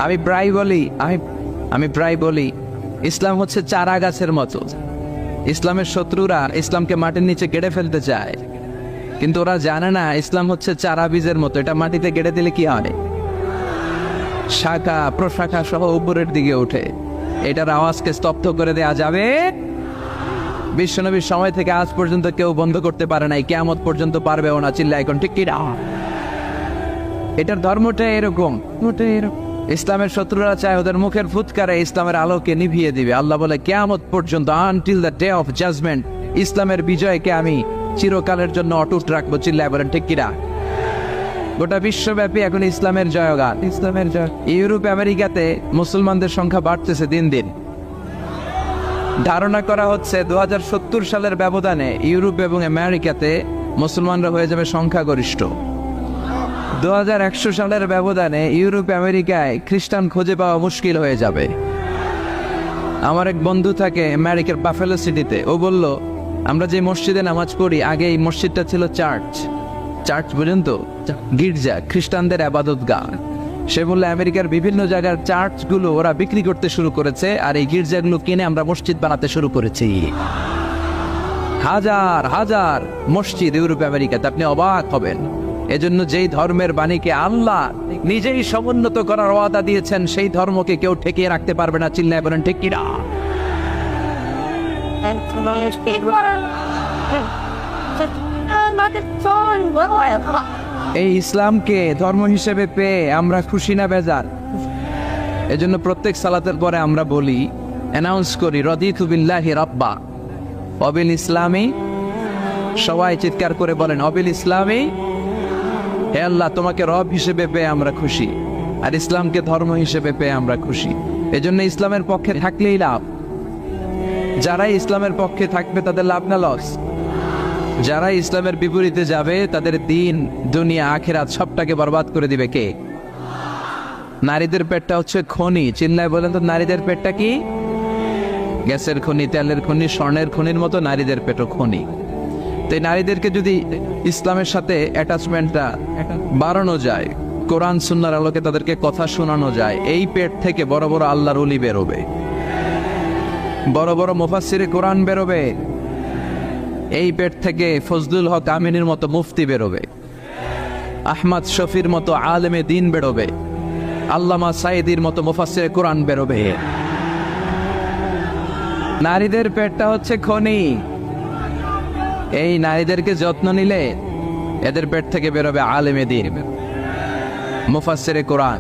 আমি প্রায় বলি আমি প্রায় বলি ইসলাম হচ্ছে চারা গাছের মতো। ইসলামের শত্রুরা ইসলামকে মাটির নিচে গেড়ে ফেলতে চায়, কিন্তু ওরা জানে না ইসলাম হচ্ছে চারা বীজের মতো। এটা মাটিতে গেড়ে দিলে কি হয়? শাখা প্রশাখা সহ উপরের দিকে ওঠে। এটার আওয়াজকে স্তব্ধ করে দেয়া যাবে? বিশ্বনবীর সময় থেকে আজ পর্যন্ত কেউ বন্ধ করতে পারে নাই, কিয়ামত পর্যন্ত পারবেও না। চিল্লা এখন ঠিক কি না? এটার ধর্মটা এরকম। ইসলামের শত্রুরা চায় ওদের মুখের ফুৎকারে ইসলামের আলোকে নিভিয়ে দিবে। আল্লাহ বলে কিয়ামত পর্যন্ত, until the day of judgment, ইসলামের বিজয়কে আমি চিরকালের জন্য অটুট রাখবো। চিল্লায় বলেন ঠিক কিনা? গোটা বিশ্বব্যাপী এখন ইসলামের জয়গান। ইউরোপ আমেরিকাতে মুসলমানদের সংখ্যা বাড়তেছে দিন দিন। ধারণা করা হচ্ছে 2070 সালের ব্যবধানে ইউরোপ এবং আমেরিকাতে মুসলমানরা হয়ে যাবে সংখ্যাগরিষ্ঠ। 2100 সালের ব্যবধানে ইউরোপ আমেরিকায় খ্রিস্টান খুঁজে পাওয়া মুশকিল হয়ে যাবে। আমার এক বন্ধু থাকে আমেরিকার বাফেলো সিটিতে। ও বলল, আমরা যে মসজিদে নামাজ পড়ি, আগে এই মসজিদটা ছিল চার্চ পর্যন্ত, গির্জা, খ্রিস্টানদের আবাদতগাহ। সে বললো আমেরিকার বিভিন্ন জায়গার চার্চগুলো ওরা বিক্রি করতে শুরু করেছে, আর এই গির্জাগুলো কিনে আমরা মসজিদ বানাতে শুরু করেছি। হাজার হাজার মসজিদ ইউরোপ আমেরিকাতে, আপনি অবাক হবেন। এজন্য যেই ধর্মের বাণীকে আল্লাহ নিজেই সমুন্নত করার ওয়াদা দিয়েছেন, সেই ধর্মকে কেউ ঠেকিয়ে রাখতে পারবে না। চিল্লায় বলেন ঠিক কিনা? এই ইসলামকে ধর্ম হিসেবে পেয়ে আমরা খুশি না বেজার? এজন্য প্রত্যেক সালাতের পরে আমরা বলি, অ্যানাউন্স করি, রাদিতু বিল্লাহি রাব্বা ওয়াবিল ইসলামি। সবাই চিৎকার করে বলেন, ওয়াবিল ইসলামি। হে আল্লাহ, তোমাকে রব হিসেবে পেয়ে আমরা খুশি, আর ইসলামকে ধর্ম হিসেবে পেয়ে আমরা খুশি। এজন্য ইসলামের পক্ষে থাকলেই লাভ। যারা ইসলামের পক্ষে থাকবে তাদের লাভ না লস? যারা ইসলামের বিপরীতে যাবে তাদের দিন, দুনিয়া, আখিরাত সবটাকে বরবাদ করে দিবে কে? নারীদের পেটটা হচ্ছে খনি। চিল্লায় বলেন তো, নারীদের পেটটা কি? গ্যাসের খনি, তেলের খনি, স্বর্ণের খনির মতো নারীদের পেটও খনি। তাই নারীদেরকে যদি ইসলামের সাথে অ্যাটাচমেন্টটা বাড়ানো যায়, কোরআন সুন্নাহর আলোকে তাদেরকে কথা শোনানো যায়, এই পেট থেকে বড় বড় আল্লাহর ওলি বেরোবে, বড় বড় মুফাসসিরে কোরআন বেরোবে। এই পেট থেকে ফজলুল হক আমিনীর মতো মুফতি বেরোবে, আহমদ শফির মতো আলেমে দ্বীন বেরোবে, আল্লামা সাইদির মতো মুফাসসিরে কোরআন বেরোবে। নারীদের পেটটা হচ্ছে খনি। এই নারীদেরকে যত্ন নিলে এদের পেট থেকে বেরোবে আলেমে দ্বীন, মুফাসসিরে কোরআন।